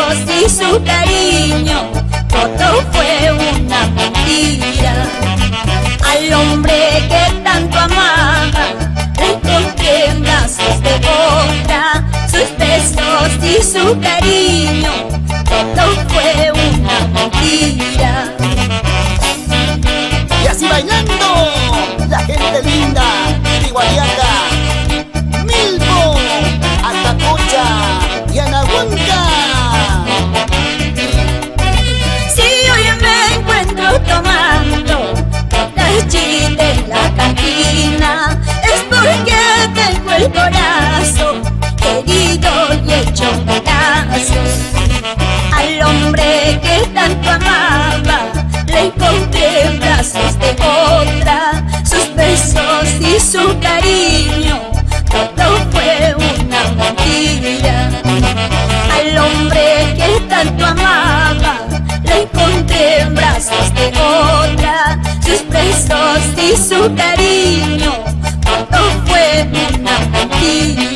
besos y su cariño, todo fue una mentira. Al hombre que tanto amaba, le encontré en brazos de otra. Sus besos y su cariño, todo fue una mentira. Y así bailando, la gente linda de Guariaca, Milpo, Atacocha y Anahuanca. Si hoy me encuentro tomando tachita en la cantina, es porque tengo el corazón herido y hecho pedazos. Al hombre que tanto amaba, le encontré en brazos de otra. Sus besos y su cariño, todo fue una mentira. Al hombre que tanto amaba, le encontré en brazos de otra. Sus besos y su cariño, todo fue una mentira.